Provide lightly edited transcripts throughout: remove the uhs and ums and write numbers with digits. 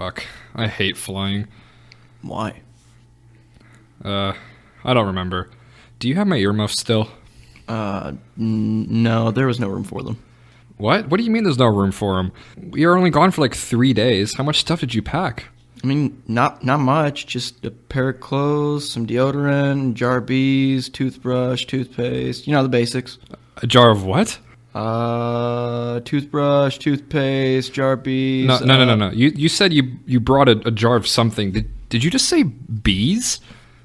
Fuck. I hate flying. Why? I don't remember. Do you have my earmuffs still? No, there was no room for them. What? What do you mean there's no room for them? We are only gone for like 3 days. How much stuff did you pack? I mean, not much. Just a pair of clothes, some deodorant, jar of bees, toothbrush, toothpaste. You know, the basics. A jar of what? Toothbrush, toothpaste, jar of bees. No. You said you brought a jar of something. Did you just say bees?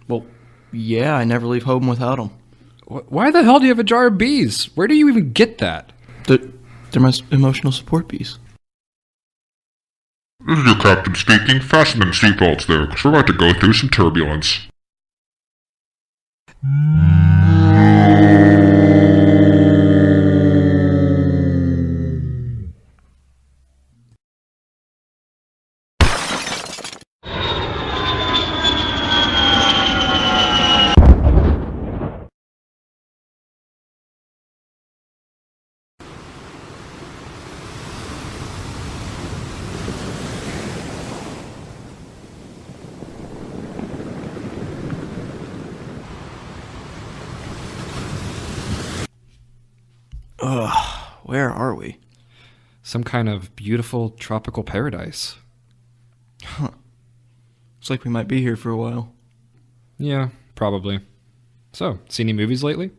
Well, yeah, I never leave home without them. Why the hell do you have a jar of bees? Where do you even get that? They're my emotional support bees. This is your captain speaking. Fasten them seatbelts there, because we're about to go through some turbulence. Where are we? Some kind of beautiful tropical paradise. Huh. Looks like we might be here for a while. Yeah, probably. So, seen any movies lately?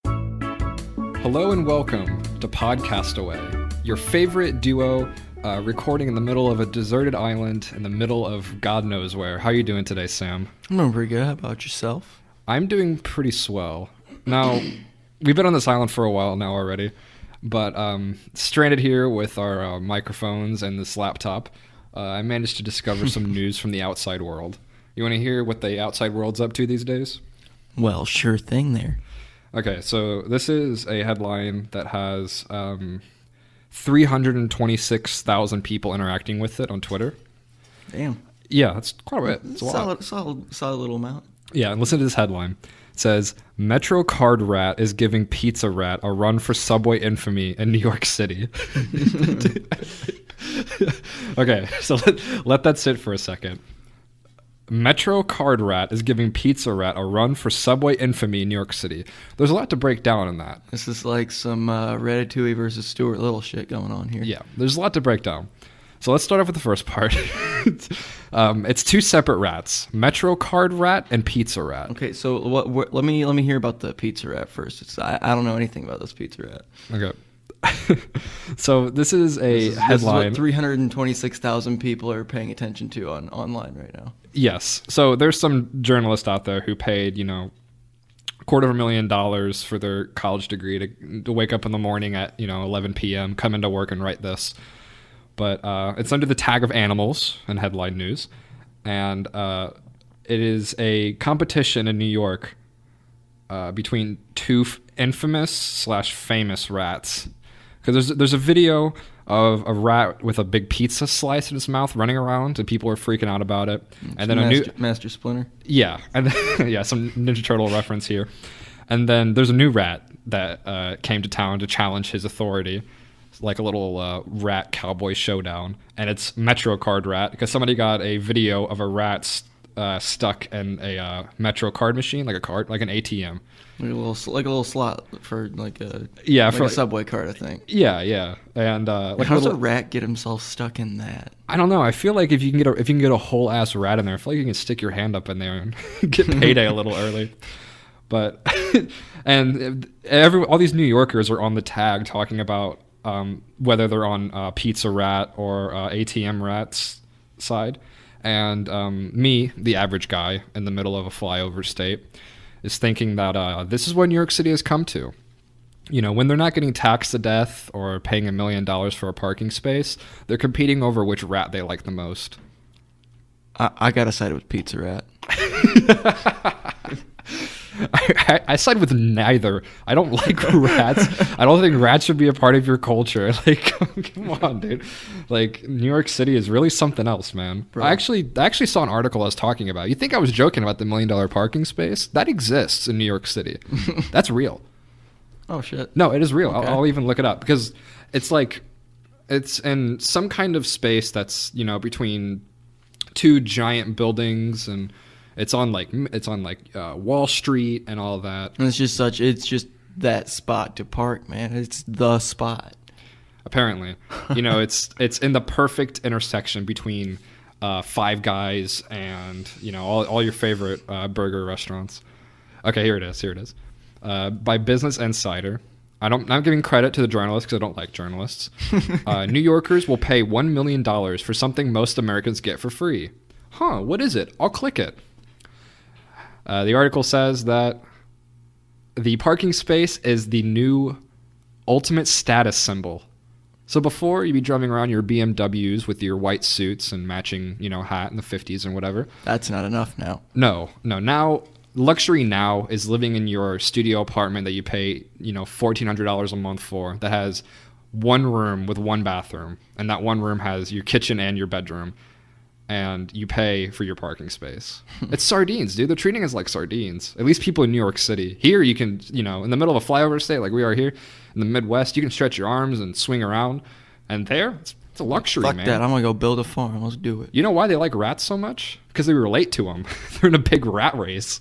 Hello and welcome to Podcastaway, your favorite duo recording in the middle of a deserted island in the middle of God knows where. How are you doing today, Sam? I'm doing pretty good. How about yourself? I'm doing pretty swell. Now, we've been on this island for a while now already, but stranded here with our microphones and this laptop, I managed to discover some news from the outside world. You want to hear what the outside world's up to these days? Well, sure thing there. Okay, so this is a headline that has 326,000 people interacting with it on Twitter. Damn. Yeah, that's quite a bit. It's a lot. Solid little amount. Yeah, and listen to this headline. It says, Metro Card Rat is giving Pizza Rat a run for Subway infamy in New York City. Okay, so let that sit for a second. Metro Card Rat is giving Pizza Rat a run for Subway infamy in New York City. There's a lot to break down in that. This is like some Ratatouille versus Stuart Little shit going on here. Yeah, there's a lot to break down. So let's start off with the first part. It's two separate rats: Metro Card Rat and Pizza Rat. Okay, so let me hear about the Pizza Rat first. I don't know anything about this Pizza Rat. Okay. So this is headline. This is what 326,000 people are paying attention to online right now. Yes. So there's some journalist out there who paid, $250,000 for their college degree to wake up in the morning at 11 p.m., come into work and write this. But it's under the tag of animals in headline news, and it is a competition in New York between two infamous/famous rats. Because there's a video of a rat with a big pizza slice in his mouth running around, and people are freaking out about it. And then Master Splinter. Yeah, and then, yeah, some Ninja Turtle reference here. And then there's a new rat that came to town to challenge his authority. Like a little rat cowboy showdown, and it's Metro Card Rat because somebody got a video of a rat stuck in a Metro card machine, like an ATM, like a little slot for a Subway card, I think. Yeah, and how does a rat get himself stuck in that? I don't know. I feel like if you can get a whole ass rat in there, I feel like you can stick your hand up in there and get payday a little early. But and all these New Yorkers are on the tag talking about. Whether they're on Pizza Rat or ATM Rat's side. And me, the average guy in the middle of a flyover state, is thinking that this is what New York City has come to. When they're not getting taxed to death or paying $1 million for a parking space, they're competing over which rat they like the most. I gotta side with Pizza Rat. I side with neither. I don't like rats. I don't think rats should be a part of your culture. Come on, dude. New York City is really something else, man. Bro. I actually saw an article I was talking about. You think I was joking about the $1 million parking space? That exists in New York City. That's real. Oh, shit. No, it is real. Okay. I'll even look it up because it's It's in some kind of space that's, between two giant buildings, and it's on Wall Street and all that. And it's just that spot to park, man. It's the spot. Apparently, it's in the perfect intersection between Five Guys and all your favorite burger restaurants. Okay, here it is. By Business Insider. I'm not giving credit to the journalists because I don't like journalists. New Yorkers will pay $1 million for something most Americans get for free. Huh, what is it? I'll click it. The article says that the parking space is the new ultimate status symbol. So before, you'd be driving around your BMWs with your white suits and matching, hat in the 50s and whatever. That's not enough now. No. Now, luxury now is living in your studio apartment that you pay, $1,400 a month for, that has one room with one bathroom. And that one room has your kitchen and your bedroom. And you pay for your parking space. It's sardines, dude. They're treating us like sardines. At least people in New York City. Here, you can, in the middle of a flyover state like we are here, in the Midwest, you can stretch your arms and swing around. And there, it's a luxury, Fuck man. that. I'm going to go build a farm. Let's do it. You know why they like rats so much? Because they relate to them. They're in a big rat race.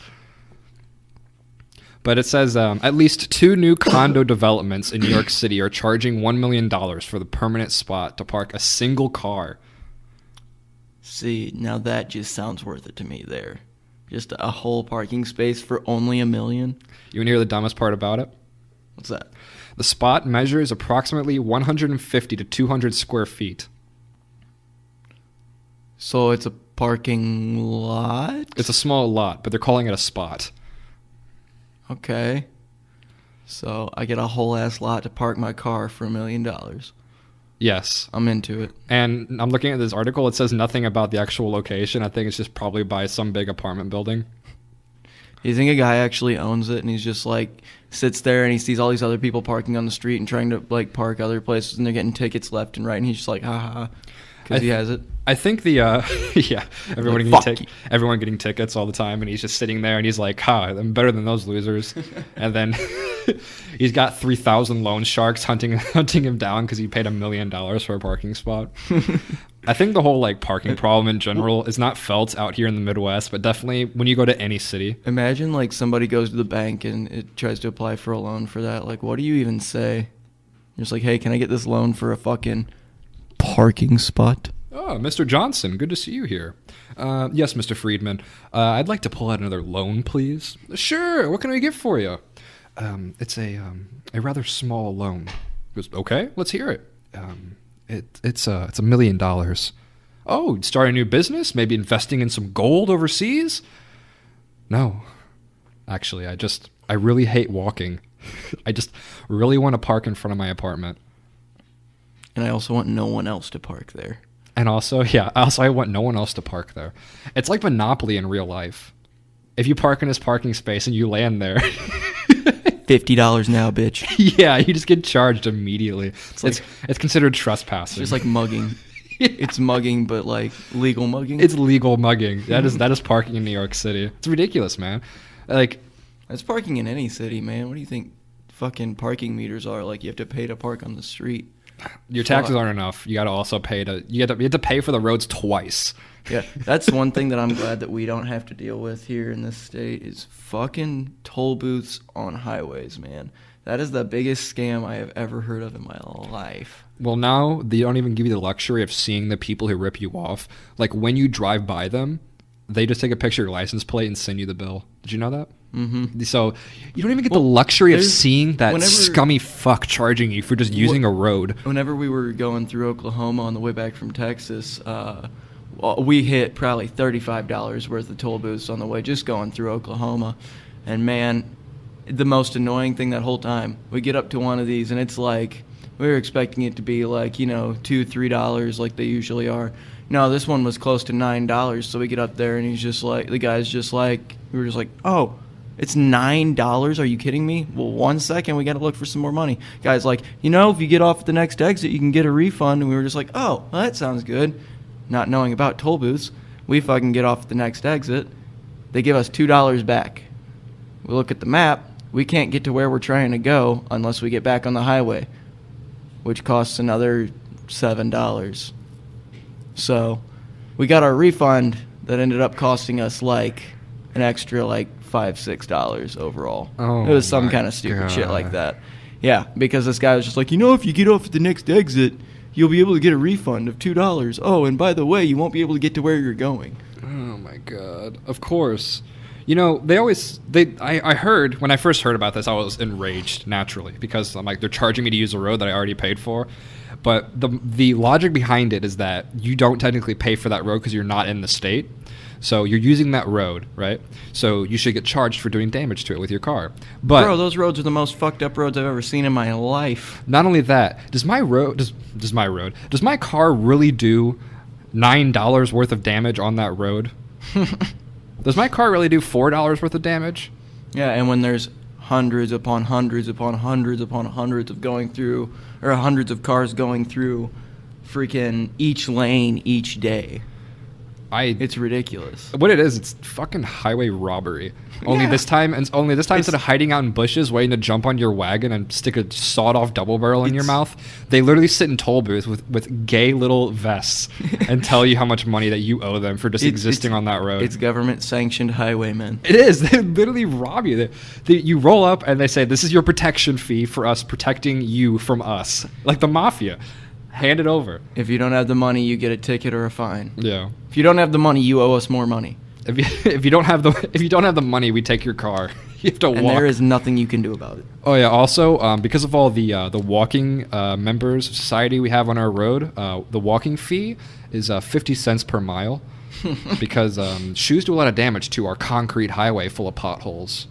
But it says at least 2 new condo developments in New York City are charging $1 million for the permanent spot to park a single car. See, now that just sounds worth it to me there. Just a whole parking space for only $1 million. You want to hear the dumbest part about it? What's that? The spot measures approximately 150 to 200 square feet. So it's a parking lot? It's a small lot, but they're calling it a spot. Okay. So I get a whole ass lot to park my car for $1 million. Yes. I'm into it. And I'm looking at this article. It says nothing about the actual location. I think it's just probably by some big apartment building. You think a guy actually owns it and he's just like sits there and he sees all these other people parking on the street and trying to like park other places and they're getting tickets left and right and he's just like, ha ha, because he has it. I think the everyone getting tickets all the time, and he's just sitting there and he's like, I'm better than those losers. And then he's got 3,000 loan sharks hunting him down because he paid $1 million for a parking spot. I think the whole like parking problem in general is not felt out here in the Midwest, but definitely when you go to any city. Imagine like somebody goes to the bank and it tries to apply for a loan for that. Like, what do you even say? You're just like, hey, can I get this loan for a fucking parking spot? Oh, Mr. Johnson, good to see you here. Yes, Mr. Friedman. I'd like to pull out another loan, please. Sure. What can I get for you? It's a rather small loan. He goes, okay, let's hear it. It's $1 million. Oh, start a new business? Maybe investing in some gold overseas? No. Actually, I really hate walking. I just really want to park in front of my apartment. And I also want no one else to park there. And also, I want no one else to park there. It's like Monopoly in real life. If you park in this parking space and you land there... $50 now, bitch. Yeah, you just get charged immediately. It's considered trespassing. It's just like mugging. Yeah. It's mugging, but like legal mugging. It's legal mugging. That is parking in New York City. It's ridiculous, man. Like, that's parking in any city, man. What do you think fucking parking meters are? Like, you have to pay to park on the street. Your taxes aren't enough. You got to also pay you have to pay for the roads twice. Yeah, that's one thing that I'm glad that we don't have to deal with here in this state is fucking toll booths on highways, man. That is the biggest scam I have ever heard of in my life. Well, now they don't even give you the luxury of seeing the people who rip you off. Like, when you drive by them, they just take a picture of your license plate and send you the bill. Did you know that? Mm-hmm. So you don't even get the luxury of seeing that scummy fuck charging you for just using a road. Whenever we were going through Oklahoma on the way back from Texas, we hit probably $35 worth of toll booths on the way just going through Oklahoma. And man, the most annoying thing that whole time, we get up to one of these and it's like, we were expecting it to be like, $2-3 like they usually are. No, this one was close to $9. So we get up there and he's just like, the guy's just like, we were just like, oh, it's $9? Are you kidding me? Well, 1 second, we got to look for some more money. Guy's like, if you get off at the next exit, you can get a refund. And we were just like, oh, well, that sounds good. Not knowing about toll booths, we fucking get off at the next exit. They give us $2 back. We look at the map. We can't get to where we're trying to go unless we get back on the highway, which costs another $7. So we got our refund that ended up costing us like an extra like $5-6 overall. Oh, it was some my kind of stupid shit like God. that. Yeah, because this guy was just like, if you get off at the next exit, you'll be able to get a refund of $2. Oh, and by the way, you won't be able to get to where you're going. Oh my God. Of course. I heard, when I first heard about this, I was enraged naturally because I'm like, they're charging me to use a road that I already paid for. But the logic behind it is that you don't technically pay for that road because you're not in the state. So you're using that road, right? So you should get charged for doing damage to it with your car. But Bro, those roads are the most fucked up roads I've ever seen in my life. not only that, does my car really do $9 worth of damage on that road? Does my car really do $4 worth of damage? Yeah, and when there's hundreds upon hundreds upon hundreds upon hundreds of going through, or hundreds of cars going through freaking each lane each day. It's ridiculous. What it is, it's fucking highway robbery. Only Yeah. this time instead of hiding out in bushes waiting to jump on your wagon and stick a sawed-off double barrel in your mouth, they literally sit in toll booths with gay little vests and tell you how much money that you owe them for just existing on that road. It's government-sanctioned highwaymen. It is. They literally rob you. You roll up and they say, "This is your protection fee for us protecting you from us," like the mafia. Hand it over. If you don't have the money, you get a ticket or a fine. Yeah. If you don't have the money, you owe us more money. If you don't have the money, we take your car. You have to And walk. there is nothing you can do about it. Oh yeah. Also, because of all the walking members of society we have on our road, the walking fee is 50 cents per mile, because shoes do a lot of damage to our concrete highway full of potholes.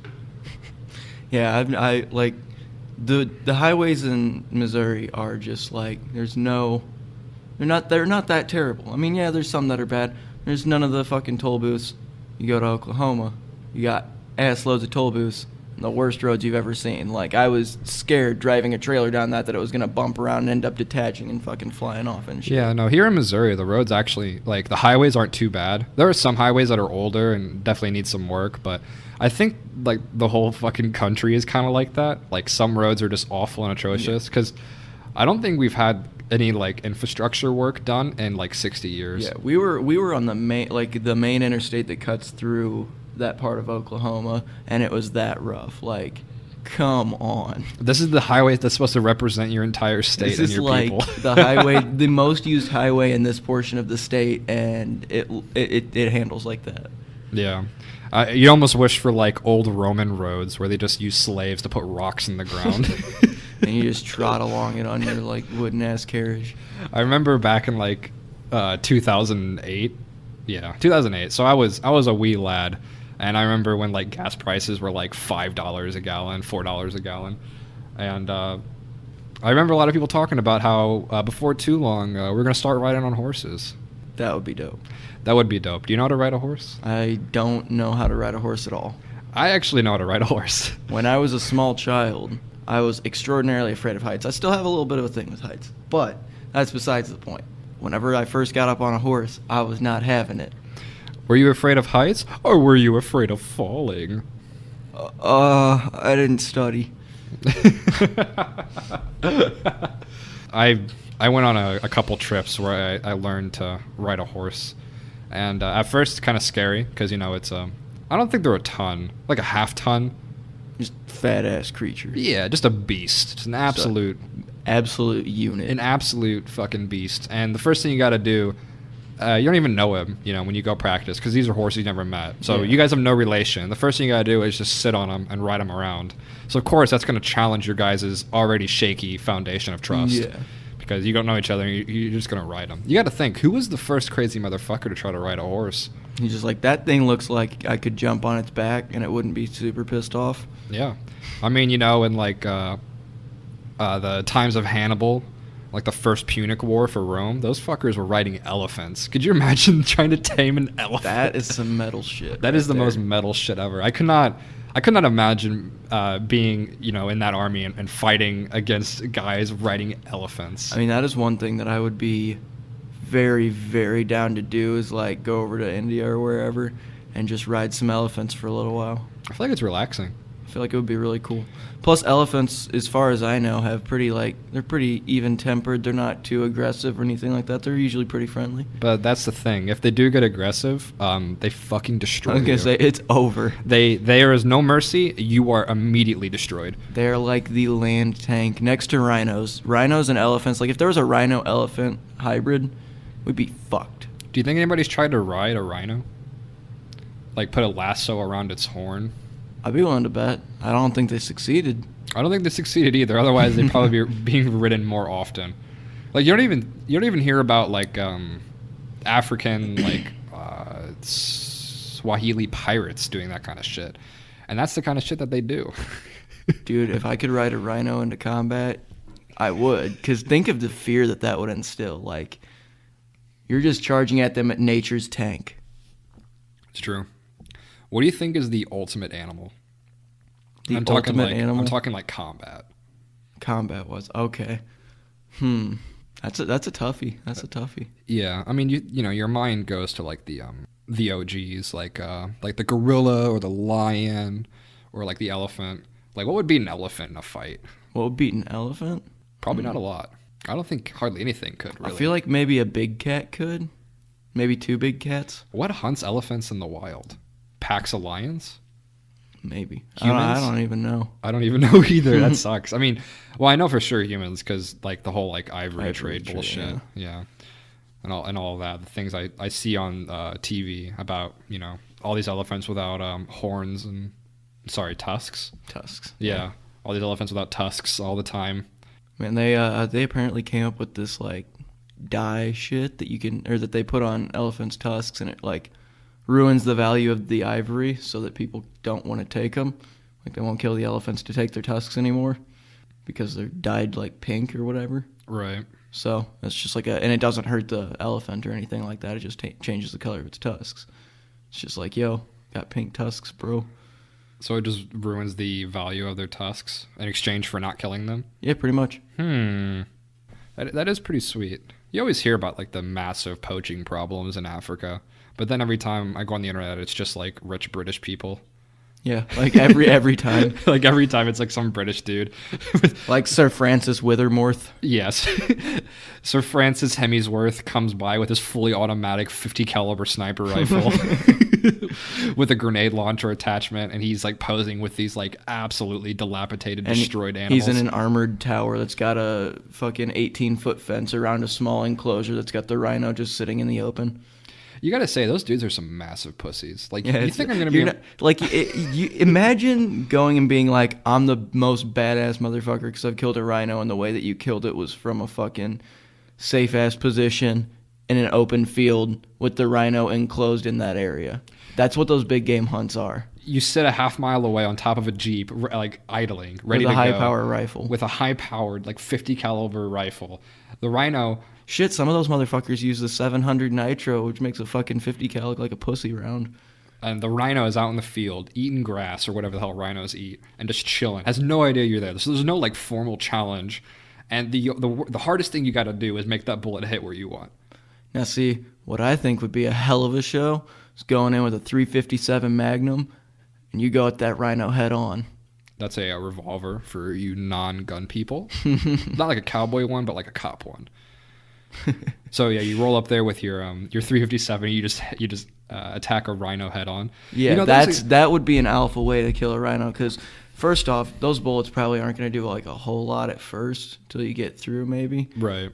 Yeah, I like the highways in Missouri are just like they're not that terrible. I mean, yeah, there's some that are bad. There's none of the fucking toll booths. You go to Oklahoma, you got ass loads of toll booths, and the worst roads you've ever seen. Like, I was scared driving a trailer down that it was gonna bump around and end up detaching and fucking flying off and shit. Yeah, no, here in Missouri, the roads actually, like, the highways aren't too bad. There are some highways that are older and definitely need some work, but I think, like, the whole fucking country is kind of like that. Like, some roads are just awful and atrocious, because I don't think we've had any, like, infrastructure work done in, like, 60 years. Yeah, we were on the main interstate that cuts through that part of Oklahoma, and it was that rough. Like, come on. This is the highway that's supposed to represent your entire state This and is your like people. the highway, the most used highway in this portion of the state, and it handles like that. Yeah. You almost wish for, like, old Roman roads where they just use slaves to put rocks in the ground. And you just trot along it on your like wooden ass carriage. I remember back in, like, 2008. Yeah, 2008. So I was a wee lad, and I remember when, like, gas prices were like $5 a gallon, $4 a gallon, and I remember a lot of people talking about how before too long we're gonna start riding on horses. That would be dope. That would be dope. Do you know how to ride a horse? I don't know how to ride a horse at all. I actually know how to ride a horse. When I was a small child, I was extraordinarily afraid of heights. I still have a little bit of a thing with heights, but that's besides the point. Whenever I first got up on a horse, I was not having it. Were you afraid of heights, or were you afraid of falling? I didn't study. I went on a couple trips where I learned to ride a horse, and at first it's kind of scary because, you know, it's I don't think they're a ton, like a half ton. Just fat ass creature. Yeah, just a beast. It's an absolute unit. an absolute fucking beast. And the first thing you got to do, you don't even know him, you know, when you go practice, because these are horses you never met. So Yeah. you guys have no relation. The first thing you got to do is just sit on them and ride them around. So, of course, that's going to challenge your guys' already shaky foundation of trust. Yeah. Because you don't know each other, you're just going to ride them. You got to think, who was the first crazy motherfucker to try to ride a horse? He's just like, that thing looks like I could jump on its back and it wouldn't be super pissed off. Yeah. I mean, you know, in, like, the times of Hannibal, like the first Punic War for Rome, those fuckers were riding elephants. Could you imagine trying to tame an elephant? That is some metal shit. That is the right most there. metal shit ever. I could not imagine being, you know, in that army and fighting against guys riding elephants. I mean, that is one thing that I would be very, very down to do is like go over to India or wherever and just ride some elephants for a little while. I feel like it's relaxing. I I feel like it would be really cool. Plus, elephants, as far as I know, have they're pretty even-tempered. They're not too aggressive or anything like that. They're usually pretty friendly. But that's the thing. If they do get aggressive, they fucking destroy I was you. gonna say it's over. There is no mercy. You are immediately destroyed. They're like the land tank next to rhinos. Rhinos and elephants. Like if there was a rhino-elephant hybrid, we'd be fucked. Do you think anybody's tried to ride a rhino? Like put a lasso around its horn? I'd be willing to bet. I don't think they succeeded. I don't think they succeeded either. Otherwise, they'd probably be being ridden more often. Like you don't even hear about like African like Swahili pirates doing that kind of shit, and that's the kind of shit that they do. Dude, if I could ride a rhino into combat, I would. Because think of the fear that would instill. Like you're just charging at them at nature's tank. It's true. What do you think is the ultimate animal? The I'm talking ultimate like, animal? I'm talking like combat. Combat was okay. That's a toughie. That's a toughie. Yeah, I mean you know your mind goes to like the OGs like the gorilla or the lion or like the elephant. Like what would beat an elephant in a fight? What would beat an elephant? Probably not a lot. I don't think hardly anything could really. I feel like maybe a big cat could. Maybe 2 big cats. What hunts elephants in the wild? Packs of lions? Maybe. Humans? I don't even know. I don't even know either. That sucks. I mean, well, I know for sure humans because like the whole like ivory trade bullshit. Yeah. And all of that. The things I see on TV about, you know, all these elephants without horns and tusks. Yeah. All these elephants without tusks all the time. Man, they apparently came up with this like dye shit that they put on elephants' tusks, and it like ruins the value of the ivory so that people don't want to take them. Like they won't kill the elephants to take their tusks anymore because they're dyed like pink or whatever. Right. So it's just like and it doesn't hurt the elephant or anything like that. It just changes the color of its tusks. It's just like, yo, got pink tusks, bro. So it just ruins the value of their tusks in exchange for not killing them? Yeah, pretty much. That is pretty sweet. You always hear about like the massive poaching problems in Africa, but then every time I go on the internet, it's just like rich British people. Yeah, like every time. Like every time it's like some British dude. Like Sir Francis Withermorth. Yes. Sir Francis Hemsworth comes by with his fully automatic 50 caliber sniper rifle with a grenade launcher attachment, and he's like posing with these like absolutely dilapidated, destroyed animals. He's in an armored tower that's got a fucking 18-foot fence around a small enclosure that's got the rhino just sitting in the open. You gotta say, those dudes are some massive pussies. Like, yeah, you think I'm gonna be... you imagine going and being like, I'm the most badass motherfucker because I've killed a rhino, and the way that you killed it was from a fucking safe-ass position in an open field with the rhino enclosed in that area. That's what those big game hunts are. You sit a half mile away on top of a Jeep, like idling, ready to go. With a high-power rifle. With a high-powered, like 50 caliber rifle. The rhino... Shit, some of those motherfuckers use the 700 nitro, which makes a fucking 50 cal look like a pussy round. And the rhino is out in the field, eating grass or whatever the hell rhinos eat, and just chilling. Has no idea you're there. So there's no like formal challenge. And the hardest thing you got to do is make that bullet hit where you want. Now see, what I think would be a hell of a show is going in with a 357 Magnum, and you go at that rhino head on. That's a revolver for you non-gun people. Not like a cowboy one, but like a cop one. So yeah, you roll up there with your 357. You just attack a rhino head on. Yeah, you know, that would be an alpha way to kill a rhino. Because first off, those bullets probably aren't going to do like a whole lot at first till you get through maybe. Right.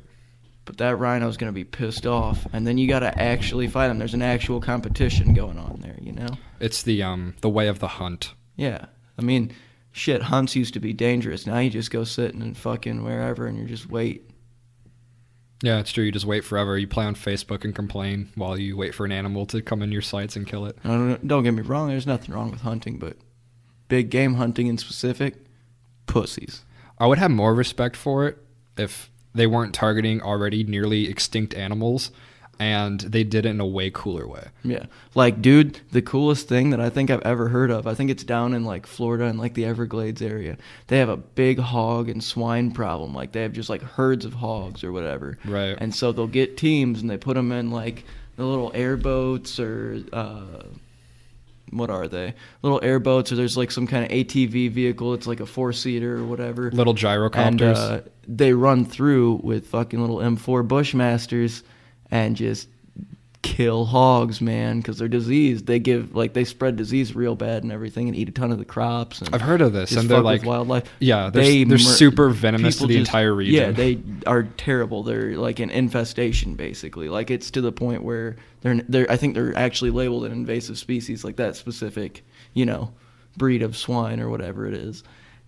But that rhino's going to be pissed off, and then you got to actually fight him. There's an actual competition going on there, you know. It's the way of the hunt. Yeah, I mean, shit, hunts used to be dangerous. Now you just go sitting and fucking wherever, and you just wait. Yeah, it's true. You just wait forever. You play on Facebook and complain while you wait for an animal to come in your sights and kill it. Don't get me wrong. There's nothing wrong with hunting, but big game hunting in specific, pussies. I would have more respect for it if they weren't targeting already nearly extinct animals and they did it in a way cooler way. Yeah. Like, dude, the coolest thing that I think I've ever heard of, I think it's down in, like, Florida and, like, the Everglades area. They have a big hog and swine problem. Like, they have just, like, herds of hogs or whatever. Right. And so they'll get teams and they put them in, like, the little airboats or what are they? Little airboats, or there's like some kind of ATV vehicle. It's like a 4-seater or whatever. Little gyrocopters. And they run through with fucking little M4 Bushmasters and just kill hogs, man, because they're diseased. They spread disease real bad and everything, and eat a ton of the crops. And I've heard of this, just and they're fuck like with wildlife. Yeah, they're super venomous to the entire region. Yeah, they are terrible. They're like an infestation, basically. Like it's to the point where they're I think they're actually labeled an invasive species, like that specific, breed of swine or whatever it is.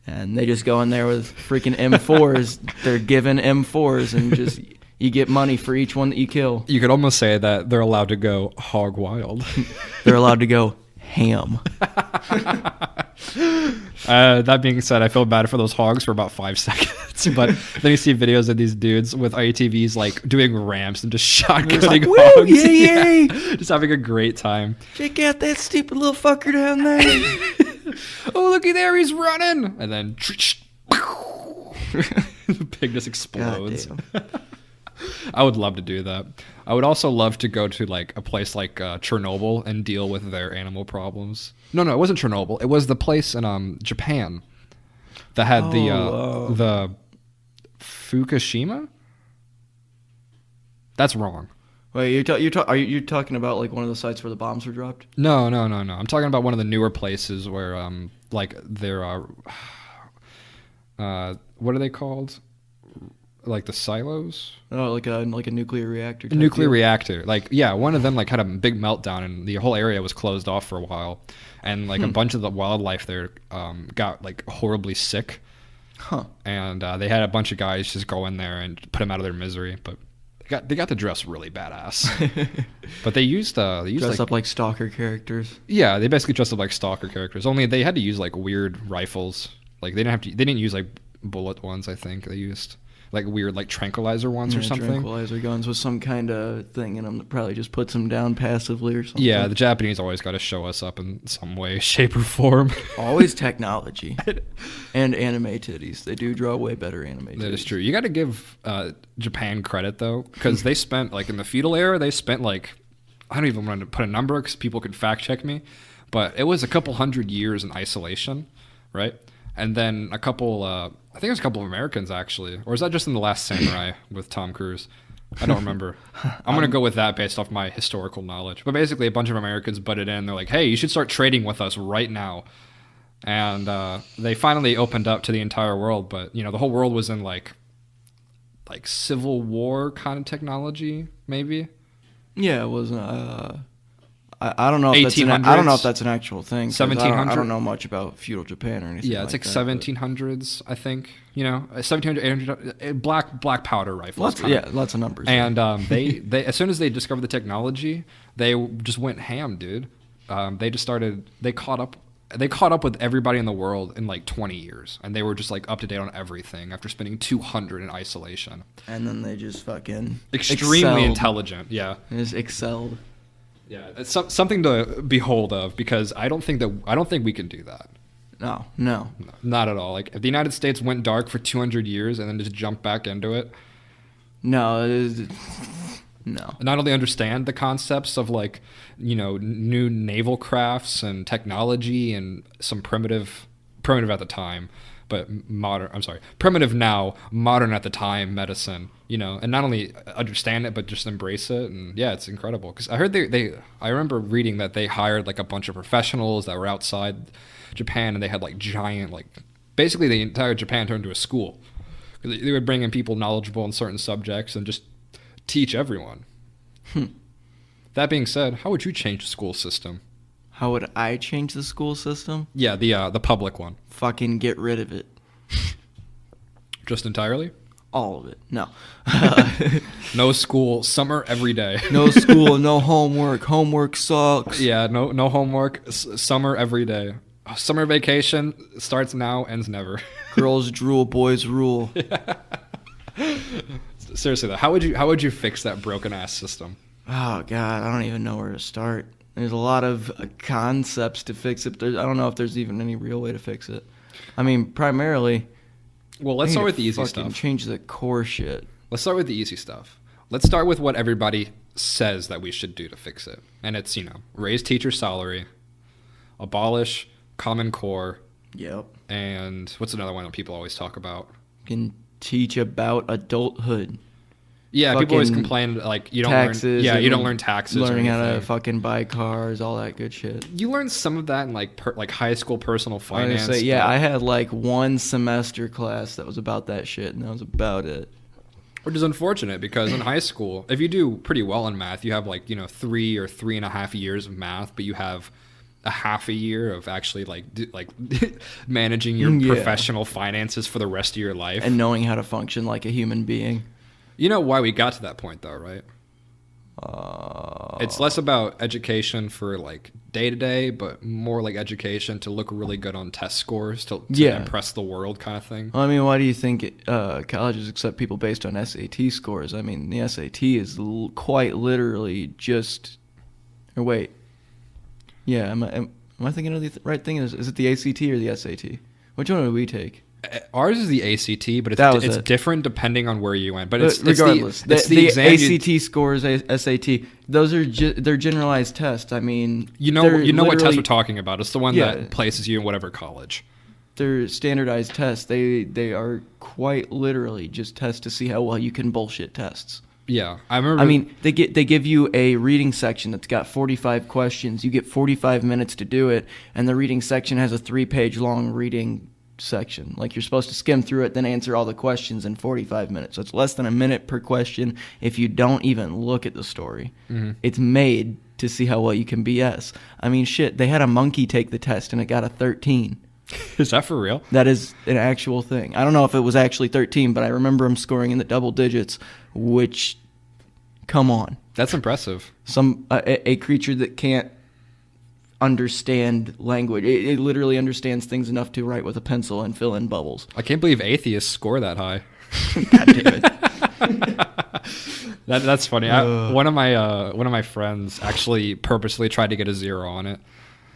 And they just go in there with freaking M4s. They're given M4s and just you get money for each one that you kill. You could almost say that they're allowed to go hog wild. They're allowed to go ham. That being said, I feel bad for those hogs for about 5 seconds. But then you see videos of these dudes with ATVs like doing ramps and just shotgunning like, hogs. Yay, yay. Just having a great time. Check out that stupid little fucker down there. Oh, looky there, he's running. And then the pig just explodes. I would love to do that. I would also love to go to like a place like Chernobyl and deal with their animal problems. No, it wasn't Chernobyl. It was the place in Japan that had the Fukushima. That's wrong. Wait, are you talking about like one of the sites where the bombs were dropped? No. I'm talking about one of the newer places where like there are what are they called? Like the silos? Oh, like a nuclear reactor. A nuclear reactor. Like, yeah, one of them like had a big meltdown and the whole area was closed off for a while. And like a bunch of the wildlife there got like horribly sick. Huh. And they had a bunch of guys just go in there and put them out of their misery. But they got to dress really badass. But they used dress up like stalker characters. Yeah, they basically dressed up like stalker characters. Only they had to use like weird rifles. Like they didn't use like bullet ones, I think. They used like weird like tranquilizer ones or something. Tranquilizer guns with some kind of thing in them that probably just puts them down passively or something. Yeah, the Japanese always got to show us up in some way, shape, or form. Always technology. And anime titties. They do draw way better anime titties. That is true. You got to give Japan credit, though, because they spent, like in the feudal era, they spent like, I don't even want to put a number because people could fact check me, but it was a couple hundred years in isolation, right? And then I think it was a couple of Americans, actually. Or is that just in The Last Samurai with Tom Cruise? I don't remember. I'm going to go with that based off my historical knowledge. But basically, a bunch of Americans butted in. They're like, hey, you should start trading with us right now. And they finally opened up to the entire world. But, the whole world was in, like Civil War kind of technology, maybe? Yeah, it was... I don't know if I don't know if that's an actual thing. 1700s. I don't know much about feudal Japan or anything. Yeah, it's like 1700s, I think. 1700, 800, black powder rifles. Lots of numbers. And they as soon as they discovered the technology, they just went ham, dude. They caught up with everybody in the world in like 20 years, and they were just like up to date on everything after spending 200 in isolation. And then they just fucking extremely intelligent. Yeah, they just excelled. Yeah, it's something to behold of, because I don't think we can do that. No, not at all. Like if the United States went dark for 200 years and then just jumped back into it. No. Not only understand the concepts of like, new naval crafts and technology and some primitive at the time, but primitive now, modern at the time medicine, and not only understand it, but just embrace it. And yeah, it's incredible. Because I heard I remember reading that they hired like a bunch of professionals that were outside Japan, and they had like giant, like basically the entire Japan turned into a school. They would bring in people knowledgeable in certain subjects and just teach everyone. That being said, how would you change the school system? How would I change the school system? Yeah, the public one. Fucking get rid of it. Just entirely? All of it. No. No school, summer every day. No school, no homework. Homework sucks. Yeah, no homework, summer every day. Summer vacation starts now, ends never. Girls drool, boys rule. Seriously though, how would you fix that broken ass system? Oh God, I don't even know where to start. There's a lot of concepts to fix it. I don't know if there's even any real way to fix it. I mean, primarily... Well, let's start with the easy stuff. Change the core shit. Let's start with the easy stuff. Let's start with what everybody says that we should do to fix it. And it's, raise teacher salary, abolish Common Core, Yep. and what's another one that people always talk about? Can teach about adulthood. Yeah, people always Fucking complain like you don't taxes. learn. Yeah, you don't and learn taxes. Learning or how to anything. fucking buy cars, all that good shit. You learn some of that in like high school personal I was finance. gonna say, yeah, but- I had like one semester class that was about that shit, and that was about it. which is unfortunate because in high school, if you do pretty well in math, you have 3 or 3.5 years of math, but you have a half a year of actually managing your Yeah. professional finances for the rest of your life. And knowing how to function like a human being. You know why we got to that point, though, right? It's less about education for day to day, but more like education to look really good on test scores to Yeah. impress the world, kind of thing. I mean, why do you think colleges accept people based on SAT scores? I mean, the SAT is quite literally just. Or wait. Yeah, am I thinking of the right thing? Is it the ACT or the SAT? Which one did we take? Ours is the ACT, but That was it's it. different depending on where you went. But Regardless, it's the exam you- ACT scores, SAT. Those are they're generalized tests. I mean, You know they're what test literally- we're talking about. It's the one Yeah. that places you in whatever college. They're standardized tests. They are quite literally just tests to see how well you can bullshit tests. Yeah, I remember. I mean, they give you a reading section that's got 45 questions. You get 45 minutes to do it, and the reading section has a 3-page long reading section. Like, you're supposed to skim through it, then answer all the questions in 45 minutes. So it's less than a minute per question if you don't even look at the story. Mm-hmm. It's made to see how well you can BS. I mean, shit, they had a monkey take the test, and it got a 13. is that for real? That is an actual thing. I don't know if it was actually 13, but I remember him scoring in the double digits, which, come on. That's impressive. A creature that can't understand language. It literally understands things enough to write with a pencil and fill in bubbles. I can't believe atheists score that high. God damn it. That's funny. One of my friends actually purposely tried to get a 0 on it,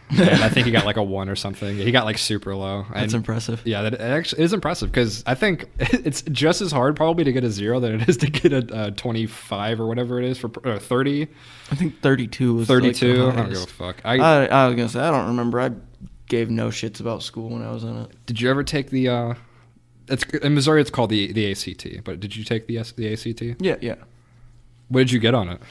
and I think he got like a 1 or something. He got super low. That's And impressive. Yeah, that actually is impressive because I think it's just as hard probably to get a 0 than it is to get a 25 or whatever it is for 30. I think 32 was 32. Like the I don't give a highest. fuck. I was gonna say I don't remember. I gave no shits about school when I was in it. Did you ever take the? It's in Missouri. It's called the ACT. But did you take the ACT? Yeah. What did you get on it?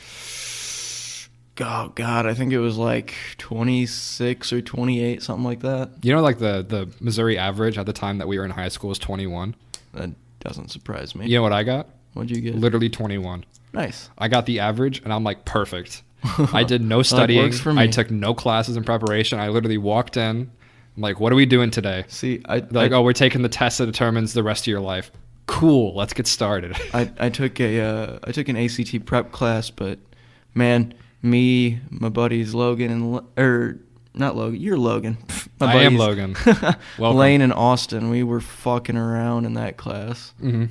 Oh God, I think it was like 26 or 28, something like that. You know, like the Missouri average at the time that we were in high school was 21. That doesn't surprise me. You know what I got? What'd you get? Literally 21. Nice. I got the average, and I'm like, perfect. I did no studying. works for me. I took no classes in preparation. I literally walked in. I'm like, what are we doing today? See, They're like, oh, we're taking the test that determines the rest of your life. Cool, let's get started. I took an ACT prep class, but man, me, my buddies Logan not Logan, you're Logan. My I am buddies, Logan. Welcome. Lane and Austin, we were fucking around in that class Mm-hmm.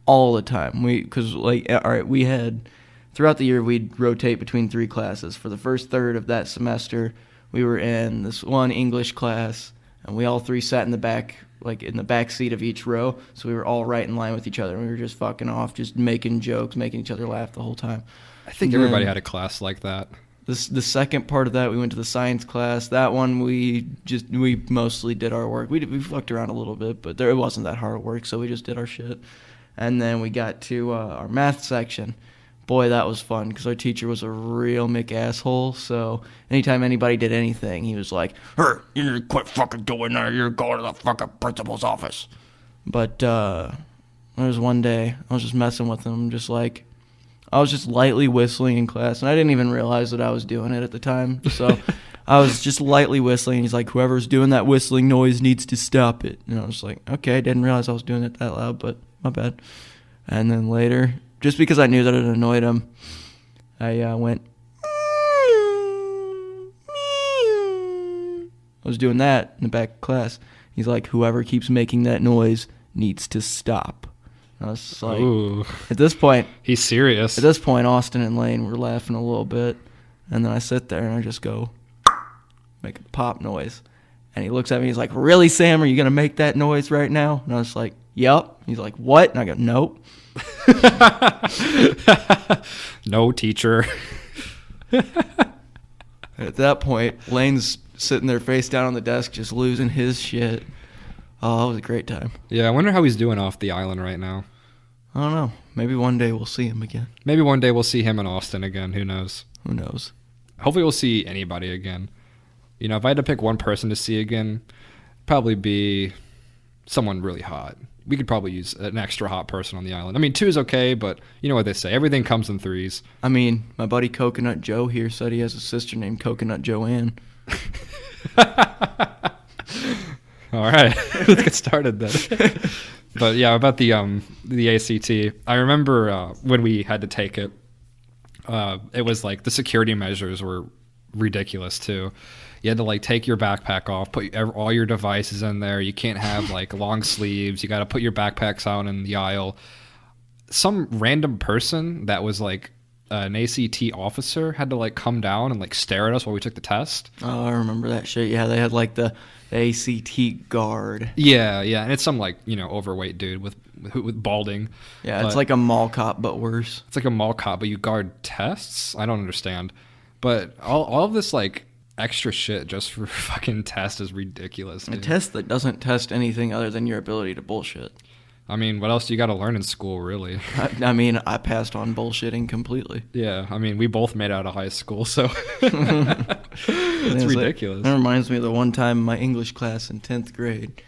all the time. We had throughout the year we'd rotate between 3 classes. For the first third of that semester, we were in this one English class, and we all 3 sat in the back, like in the back seat of each row. So we were all right in line with each other, and we were just fucking off, just making jokes, making each other laugh the whole time. I think And everybody then had a class like that. the second part of that, we went to the science class. That one, we mostly did our work. We fucked around a little bit, but it wasn't that hard work, so we just did our shit. And then we got to our math section. Boy, that was fun because our teacher was a real McAsshole. So anytime anybody did anything, he was like, "Hey, you need to quit fucking doing that. You're going to the fucking principal's office." But there was one day I was just messing with him, I was just lightly whistling in class, and I didn't even realize that I was doing it at the time. So I was just lightly whistling, and he's like, "Whoever's doing that whistling noise needs to stop it." And I was like, "Okay, I didn't realize I was doing it that loud, but my bad." And then later, just because I knew that it annoyed him, I went, I was doing that in the back of class. He's like, "Whoever keeps making that noise needs to stop." I was like, Ooh, at this point, he's serious. Austin and Lane were laughing a little bit, and then I sit there and I just go, make a pop noise, and he looks at me. He's like, "Really, Sam? Are you gonna make that noise right now?" And I was like, "Yep." He's like, "What?" And I go, "Nope." No, teacher. At that point, Lane's sitting there face down on the desk, just losing his shit. Oh, it was a great time. Yeah, I wonder how he's doing off the island right now. I don't know. Maybe one day we'll see him again. Maybe one day we'll see him in Austin again. Who knows? Who knows? Hopefully we'll see anybody again. You know, if I had to pick one person to see again, probably be someone really hot. We could probably use an extra hot person on the island. I mean, 2 is okay, but you know what they say. Everything comes in 3s. I mean, my buddy Coconut Joe here said he has a sister named Coconut Joanne. All right, let's get started then. But yeah, about the ACT. I remember when we had to take it. It was like the security measures were ridiculous too. You had to like take your backpack off, put all your devices in there. You can't have like long sleeves. You got to put your backpacks out in the aisle. Some random person that was like an ACT officer had to like come down and like stare at us while we took the test. Oh, I remember that shit. Yeah, they had like the ACT guard. Yeah, and it's some like, you know, overweight dude with balding. Yeah, it's like a mall cop but worse. It's like a mall cop, but you guard tests? I don't understand. But all of this like extra shit just for fucking test is ridiculous, dude. A test that doesn't test anything other than your ability to bullshit. I mean, what else do you got to learn in school, really? I mean, I passed on bullshitting completely. Yeah, I mean, we both made out of high school, so it's ridiculous. That reminds me of the one time in my English class in 10th grade.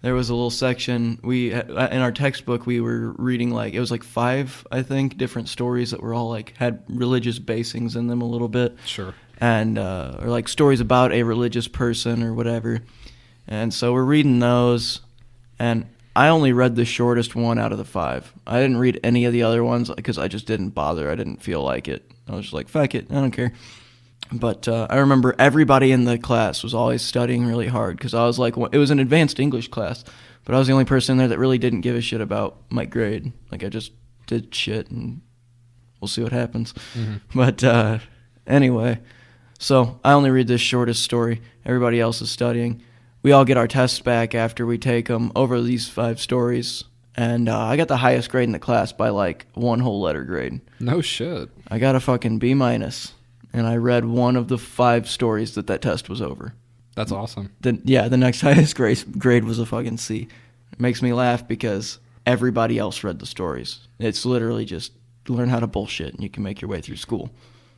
There was a little section, in our textbook, we were reading it was like 5, I think, different stories that were all like, had religious basings in them a little bit. Sure. And, or like stories about a religious person or whatever. And so we're reading those, and I only read the shortest one out of the 5. I didn't read any of the other ones because I just didn't bother. I didn't feel like it. I was just like, fuck it, I don't care. But I remember everybody in the class was always studying really hard because I was like, it was an advanced English class, but I was the only person in there that really didn't give a shit about my grade. Like, I just did shit and we'll see what happens. Mm-hmm. But anyway, so I only read this shortest story. Everybody else is studying. We all get our tests back after we take them over these 5 stories. And I got the highest grade in the class by like 1 whole letter grade. No shit. I got a fucking B-. And I read one of the 5 stories that test was over. That's awesome. The next highest grade was a fucking C. It makes me laugh because everybody else read the stories. It's literally just learn how to bullshit and you can make your way through school.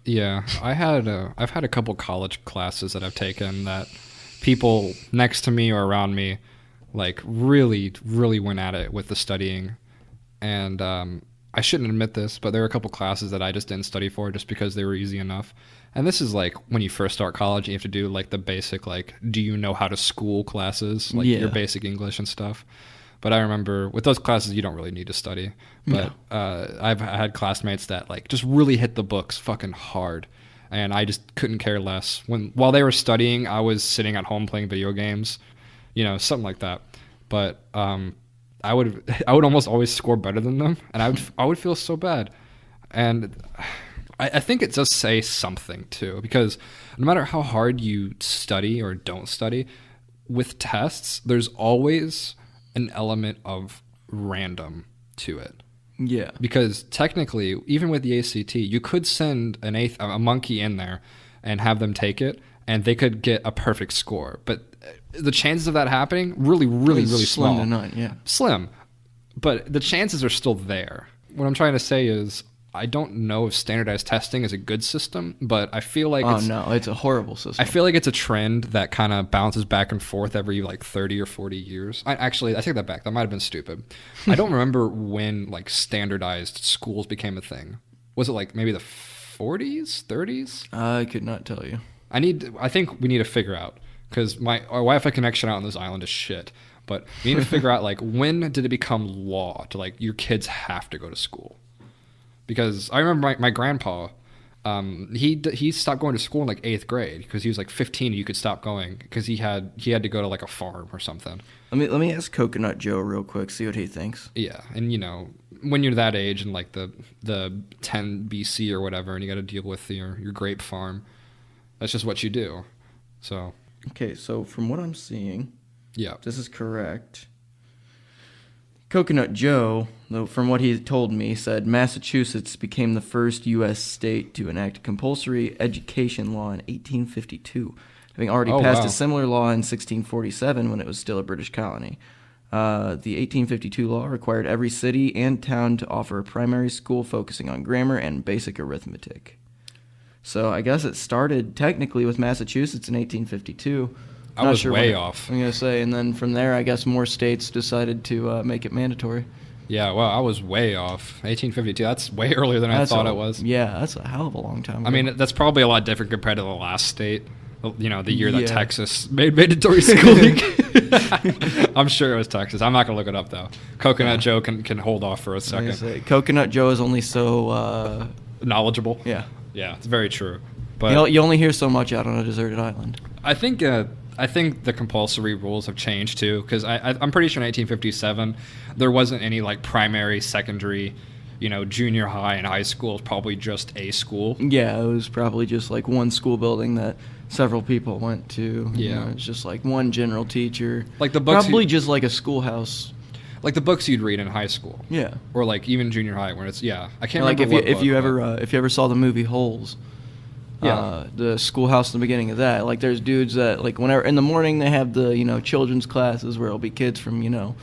Yeah, I've had a couple college classes that I've taken that people next to me or around me like really, really went at it with the studying. And I shouldn't admit this, but there were a couple classes that I just didn't study for just because they were easy enough. And this is like when you first start college, you have to do like the basic, like, do you know how to school classes, like your basic English and stuff. But I remember with those classes, you don't really need to study. But I've had classmates that like just really hit the books fucking hard. And I just couldn't care less. While they were studying, I was sitting at home playing video games, you know, something like that. But I would almost always score better than them, and I would feel so bad. And I think it does say something too, because no matter how hard you study or don't study, with tests, there's always an element of random to it. Yeah. Because technically, even with the ACT, you could send a monkey in there and have them take it, and they could get a perfect score. But the chances of that happening, really, really, really small. Slim to none, yeah. Slim. But the chances are still there. What I'm trying to say is, I don't know if standardized testing is a good system, but I feel like it's a horrible system. I feel like it's a trend that kind of bounces back and forth every like 30 or 40 years. I take that back. That might have been stupid. I don't remember when like standardized schools became a thing. Was it like maybe the 40s, 30s? I could not tell you. I think we need to figure out, because our Wi-Fi connection out on this island is shit. But we need to figure out like when did it become law to like your kids have to go to school? Because I remember my grandpa, he stopped going to school in like 8th grade because he was like 15. You could stop going because he had to go to like a farm or something. Let me ask Coconut Joe real quick, see what he thinks. Yeah, and you know, when you're that age and like the 10 BC or whatever, and you got to deal with your grape farm, that's just what you do. So. Okay, so from what I'm seeing, yeah, this is correct. Coconut Joe, though, from what he told me, said Massachusetts became the first U.S. state to enact compulsory education law in 1852. having already Oh, passed wow. a similar law in 1647 when it was still a British colony. The 1852 law required every city and town to offer a primary school focusing on grammar and basic arithmetic. So I guess it started technically with Massachusetts in 1852. I Not was sure way when off. I'm going to say, and then from there, I guess more states decided to make it mandatory. Yeah, well, I was way off. 1852. That's way earlier than I thought it was. Yeah, that's a hell of a long time ago. I mean, that's probably a lot different compared to the last state. You know, the year that Yeah. Texas made mandatory schooling. I'm sure it was Texas. I'm not gonna look it up though. Coconut Joe can hold off for a I'm gonna second. say, Coconut Joe is only so, Knowledgeable. yeah. Yeah, it's very true. But You only hear so much out on a deserted island. I think the compulsory rules have changed too, because I'm pretty sure in 1857 there wasn't any like primary, secondary, you know, junior high and high school. It's probably just a school. Yeah, it was probably just like one school building that several people went to. Yeah. It's just like one general teacher. Like the books Probably just like a schoolhouse. Like the books you'd read in high school. Yeah. Or like even junior high, where it's I can't Like remember if you what book, ever if you ever saw the movie Holes. Yeah. The schoolhouse in the beginning of that. Like there's dudes that like whenever in the morning they have the, children's classes where it'll be kids from,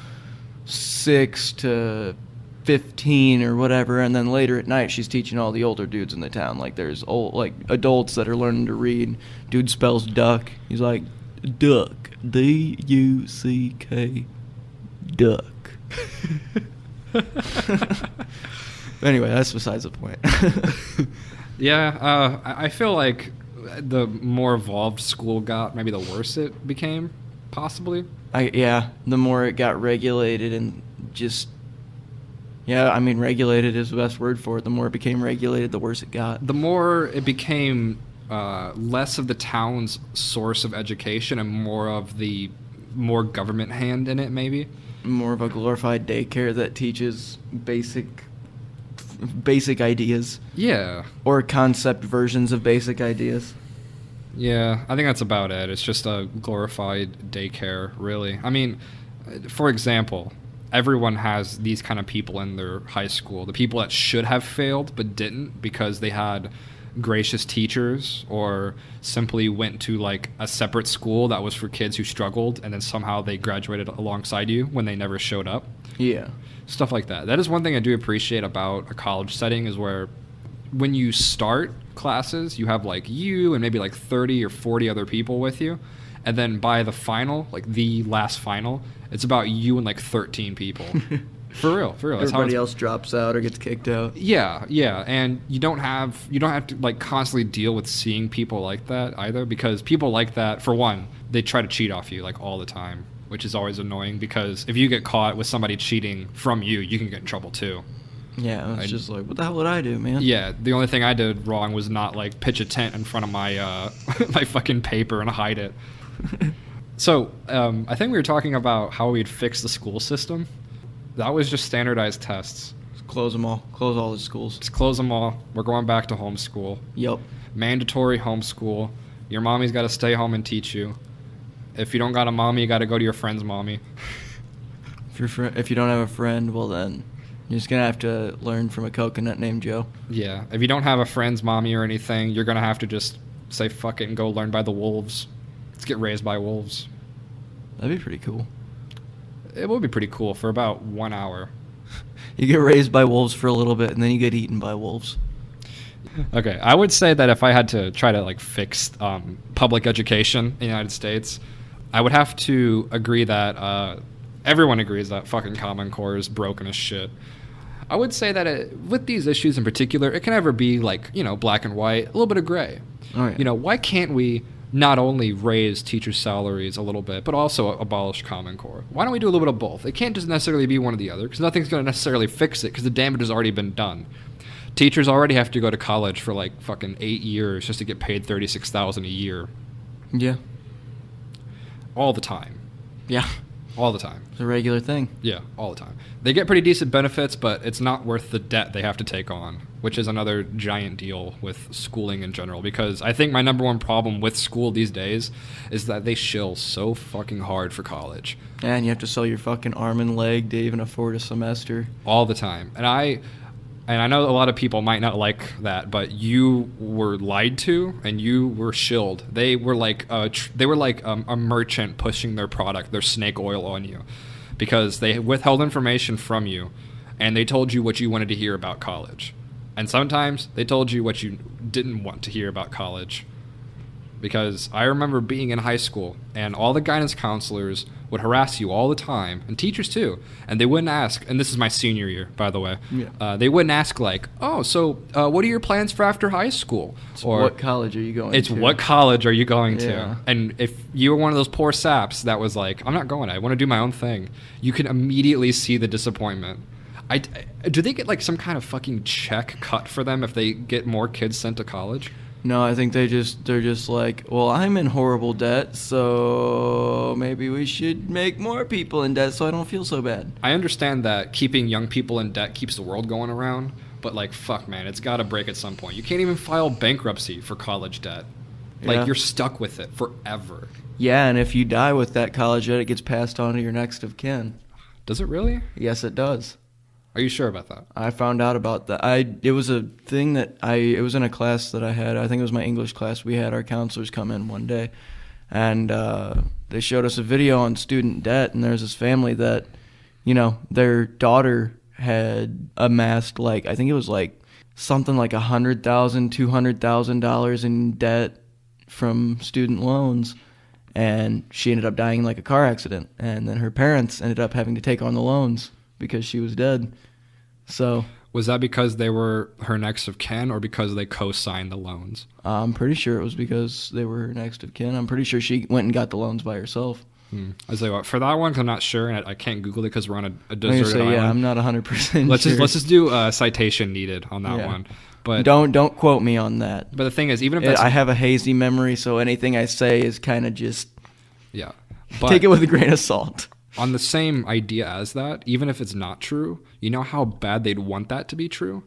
6 to 15 or whatever, and then later at night she's teaching all the older dudes in the town. Like there's old like adults that are learning to read. Dude spells duck. He's like duck. D-U-C-K duck. Anyway, that's besides the point. Yeah, I feel like the more evolved school got, maybe the worse it became, possibly. The more it got regulated and just, regulated is the best word for it. The more it became regulated, the worse it got. The more it became less of the town's source of education and more of the more government hand in it, maybe. More of a glorified daycare that teaches basic ideas. Yeah. Or concept versions of basic ideas. Yeah, I think that's about it. It's just a glorified daycare, really. I mean, for example, everyone has these kind of people in their high school. The people that should have failed but didn't because they had gracious teachers or simply went to like a separate school that was for kids who struggled and then somehow they graduated alongside you when they never showed up. Yeah. Stuff like that. That is one thing I do appreciate about a college setting is where when you start classes, you have like you and maybe like 30 or 40 other people with you. And then by the final, like the last final, it's about you and like 13 people. For real. That's how Everybody else drops out or gets kicked out. Yeah, and you don't have to like constantly deal with seeing people like that either, because people like that, for one, they try to cheat off you like all the time, which is always annoying because if you get caught with somebody cheating from you, you can get in trouble too. Yeah, it's just like, what the hell would I do, man? Yeah, the only thing I did wrong was not like pitch a tent in front of my my fucking paper and hide it. So I think we were talking about how we'd fix the school system. That was just standardized tests. Just close them all. Close all the schools. Just close them all. We're going back to homeschool. Yep. Mandatory homeschool. Your mommy's got to stay home and teach you. If you don't got a mommy, you got to go to your friend's mommy. If you don't have a friend, well then, you're just going to have to learn from a coconut named Joe. Yeah. If you don't have a friend's mommy or anything, you're going to have to just say fuck it and go learn by the wolves. Let's get raised by wolves. That'd be pretty cool. It would be pretty cool for about 1 hour. You get raised by wolves for a little bit, and then you get eaten by wolves. Okay, I would say that if I had to try to like fix public education in the United States, I would have to agree that everyone agrees that fucking Common Core is broken as shit. I would say that with these issues in particular, it can never be like, black and white, a little bit of gray. Oh, yeah. Why can't we not only raise teachers' salaries a little bit, but also abolish Common Core? Why don't we do a little bit of both? It can't just necessarily be one or the other, because nothing's going to necessarily fix it, because the damage has already been done. Teachers already have to go to college for like fucking 8 years just to get paid $36,000 a year. Yeah. All the time. Yeah. All the time. It's a regular thing. Yeah, all the time. They get pretty decent benefits, but it's not worth the debt they have to take on, which is another giant deal with schooling in general, because I think my number one problem with school these days is that they shill so fucking hard for college. And you have to sell your fucking arm and leg to even afford a semester. All the time. And And I know a lot of people might not like that, but you were lied to and you were shilled. They were like a merchant pushing their product, their snake oil on you, because they withheld information from you, and they told you what you wanted to hear about college. And sometimes they told you what you didn't want to hear about college. Because I remember being in high school, and all the guidance counselors would harass you all the time, and teachers too. And they wouldn't ask, and this is my senior year, by the way. Yeah. They wouldn't ask like, "Oh, so what are your plans for after high school?" Or what college are you going to? It's what college are you going Yeah. to? And if you were one of those poor saps that was like, "I'm not going. I want to do my own thing," you can immediately see the disappointment. Do they get like some kind of fucking check cut for them if they get more kids sent to college? No, I think they're just like, well, I'm in horrible debt, so maybe we should make more people in debt so I don't feel so bad. I understand that keeping young people in debt keeps the world going around, but like, fuck, man, it's got to break at some point. You can't even file bankruptcy for college debt. Like, Yeah. you're stuck with it forever. Yeah, and if you die with that college debt, it gets passed on to your next of kin. Does it really? Yes, it does. Are you sure about that? I found out about that. It was a thing that it was in a class that I had. I think it was my English class. We had our counselors come in one day, and they showed us a video on student debt. And there's this family that, their daughter had amassed I think it was something like $100,000, $200,000 in debt from student loans, and she ended up dying in a car accident. And then her parents ended up having to take on the loans because she was dead. So was that because they were her next of kin or because they co-signed the loans? I'm pretty sure it was because they were her next of kin. I'm pretty sure she went and got the loans by herself. I was like, for that one, 'cause I'm not sure, and I can't Google it because we're on a deserted island. Yeah, I'm not 100% Let's sure. just do a citation needed on that one. But don't quote me on that. But the thing is, even if I have a hazy memory, so anything I say is kind of just but take it with a grain of salt. On the same idea as that, even if it's not true, you know how bad they'd want that to be true?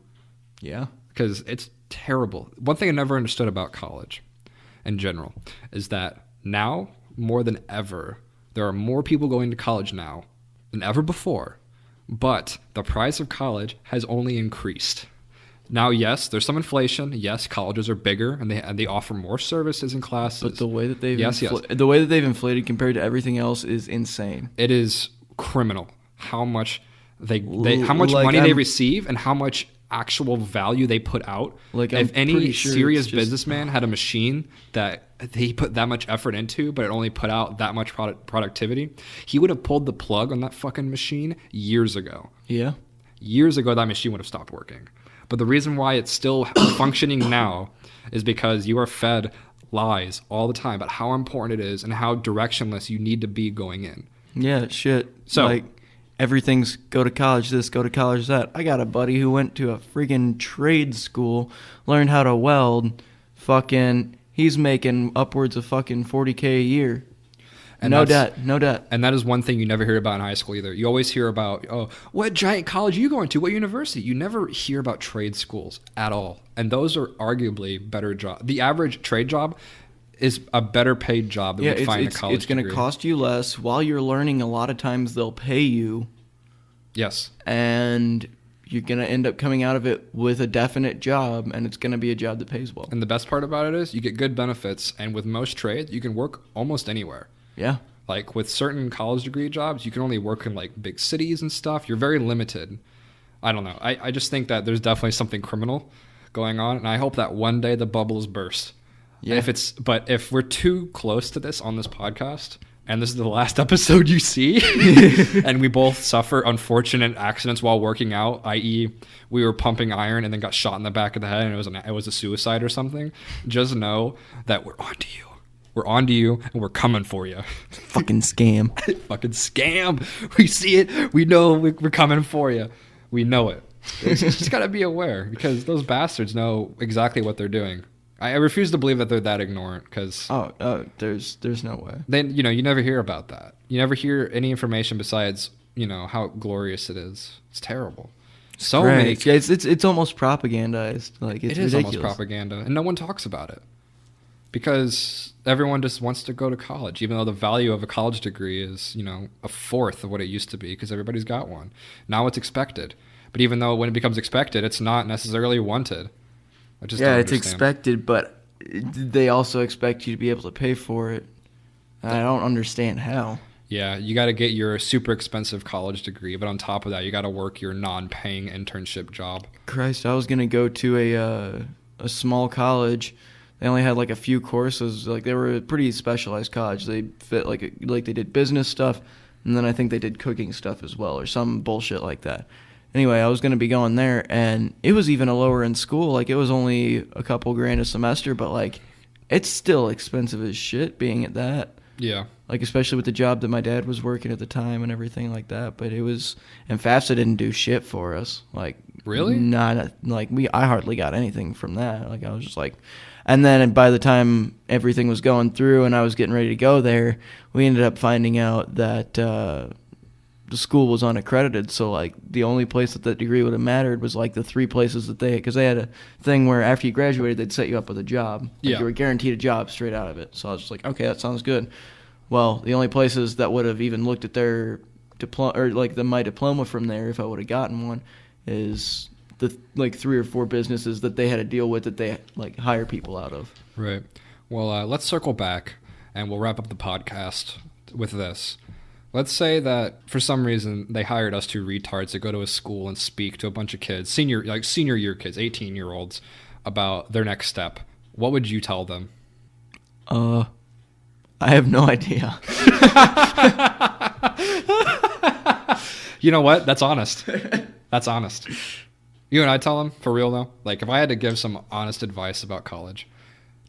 Yeah. Because it's terrible. One thing I never understood about college in general is that now, more than ever, there are more people going to college now than ever before, but the price of college has only increased. Now, yes, there's some inflation. Yes, colleges are bigger and they offer more services and classes. But the way that they've the way that they've inflated compared to everything else is insane. It is criminal how much how much Like, money they receive and how much actual value they put out. Like, if I'm any pretty sure serious it's just- businessman had a machine that he put that much effort into, but it only put out that much productivity, he would have pulled the plug on that fucking machine years ago. Yeah. Years ago, that machine would have stopped working. But the reason why it's still functioning now is because you are fed lies all the time about how important it is and how directionless you need to be going in. Yeah, shit. So- Everything's go to college this, go to college that. I got a buddy who went to a friggin' trade school, learned how to weld. He's making upwards of fucking $40K a year. And no that's- debt. And that is one thing you never hear about in high school either. You always hear about, oh, what giant college are you going to? What university? You never hear about trade schools at all. And those are arguably better jobs. The average trade job is a better paid job than Yeah, you'd find in a college it's going to degree. cost you less. While you're learning, a lot of times they'll pay you, Yes. and you're going to end up coming out of it with a definite job, and it's going to be a job that pays well. And the best part about it is you get good benefits. And with most trades, you can work almost anywhere. Yeah. Like with certain college degree jobs, you can only work in like big cities and stuff. You're very limited. I don't know. I just think that there's definitely something criminal going on. And I hope that one day the bubbles burst. Yeah. But if we're too close to this on this podcast, and this is the last episode you see, and we both suffer unfortunate accidents while working out, i.e., we were pumping iron and then got shot in the back of the head, and it was a suicide or something, just know that we're onto you. We're onto you, and we're coming for you. Fucking scam. Fucking scam. We see it. We know we're coming for you. We know it. Just got to be aware because those bastards know exactly what they're doing. I refuse to believe that they're that ignorant because There's no way. then you never hear about that. You never hear any information besides how glorious it is. It's terrible. So many. Yeah, it's almost propagandized. It's It is ridiculous. almost propaganda, and no one talks about it because everyone just wants to go to college, even though the value of a college degree is a fourth of what it used to be because everybody's got one. Now it's expected. But even though when it becomes expected, it's not necessarily wanted. I just Yeah, don't it's understand. expected, but they also expect you to be able to pay for it. I don't understand how. Yeah, you got to get your super expensive college degree, but on top of that, you got to work your non-paying internship job. Christ, I was gonna go to a small college. They only had like a few courses. Like they were a pretty specialized college. They fit like they did business stuff, and then I think they did cooking stuff as well, or some bullshit like that. Anyway, I was gonna be going there, and it was even a lower end school. Like it was only a couple grand a semester, but like it's still expensive as shit being at that. Yeah. Like especially with the job that my dad was working at the time and everything like that. But it was, and FAFSA didn't do shit for us. Like Really? Not like I hardly got anything from that. Like I was just like, and then by the time everything was going through and I was getting ready to go there, we ended up finding out that the school was unaccredited. So like the only place that degree would have mattered was like the 3 places that because they had a thing where after you graduated they'd set you up with a job. Like Yeah. you were guaranteed a job straight out of it. So I was just like, okay, that sounds good. Well, the only places that would have even looked at their diploma or like my diploma from there, if I would have gotten one, is the like 3 or 4 businesses that they had to deal with that they like hire people out of. Right. Well, let's circle back, and we'll wrap up the podcast with this. Let's say that for some reason they hired us 2 retards to go to a school and speak to a bunch of kids, senior year kids, 18-year-olds, about their next step. What would you tell them? I have no idea. You know what? That's honest. That's honest. You and I tell them, for real though, like if I had to give some honest advice about college,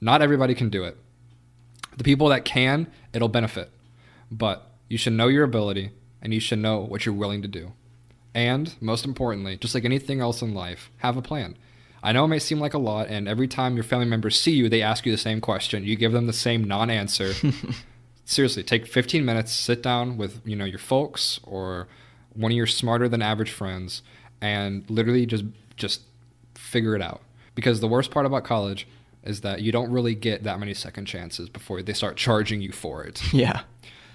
not everybody can do it. The people that can, it'll benefit. But you should know your ability, and you should know what you're willing to do. And, most importantly, just like anything else in life, have a plan. I know it may seem like a lot, and every time your family members see you, they ask you the same question. You give them the same non-answer. Seriously, take 15 minutes, sit down with your folks or one of your smarter than average friends, and literally just figure it out. Because the worst part about college is that you don't really get that many second chances before they start charging you for it. Yeah.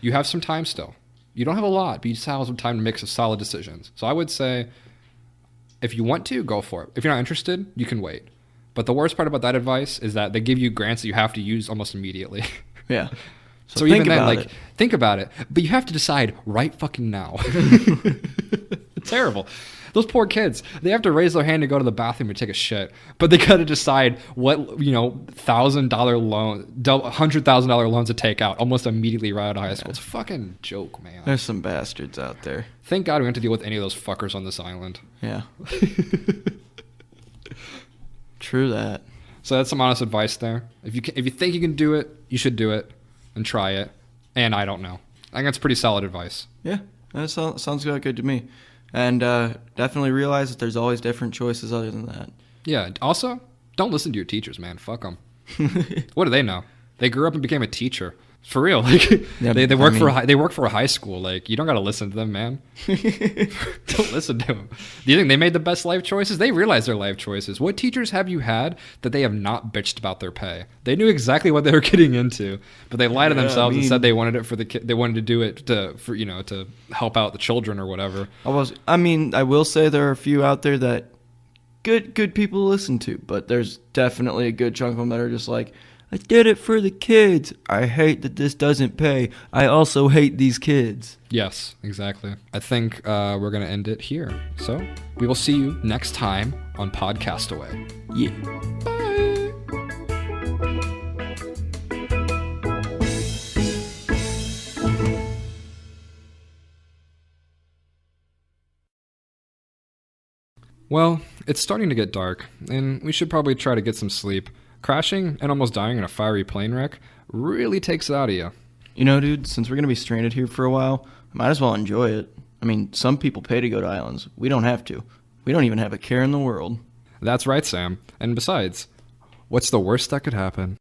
You have some time still. You don't have a lot, but you just have some time to make some solid decisions. So I would say, if you want to, go for it. If you're not interested, you can wait. But the worst part about that advice is that they give you grants that you have to use almost immediately. Yeah. So even then, think about it. But you have to decide right fucking now. It's terrible. Those poor kids, they have to raise their hand to go to the bathroom and take a shit. But they got to decide what, $1,000 loan, $100,000 loans to take out almost immediately right out of high school. It's a fucking joke, man. There's some bastards out there. Thank God we don't have to deal with any of those fuckers on this island. Yeah. True that. So that's some honest advice there. If you think you can do it, you should do it and try it. And I don't know. I think that's pretty solid advice. Yeah, that sounds good to me. And definitely realize that there's always different choices other than that. Yeah. Also, don't listen to your teachers, man. Fuck them. What do they know? They grew up and became a teacher. For real. Like Yeah, they work for a high school. Like you don't got to listen to them, man. Don't listen to them. Do you think they made the best life choices? They realized their life choices. What teachers have you had that they have not bitched about their pay? They knew exactly what they were getting into, but they lied to themselves and said they wanted it for the kid. They wanted to do it to help out the children or whatever. I will say there are a few out there that good people to listen to, but there's definitely a good chunk of them that are just like, I did it for the kids. I hate that this doesn't pay. I also hate these kids. Yes, exactly. I think we're going to end it here. So we will see you next time on Podcast Away. Yeah. Bye. Well, it's starting to get dark, and we should probably try to get some sleep. Crashing and almost dying in a fiery plane wreck really takes it out of you. You know, dude, since we're going to be stranded here for a while, I might as well enjoy it. I mean, some people pay to go to islands. We don't have to. We don't even have a care in the world. That's right, Sam. And besides, what's the worst that could happen?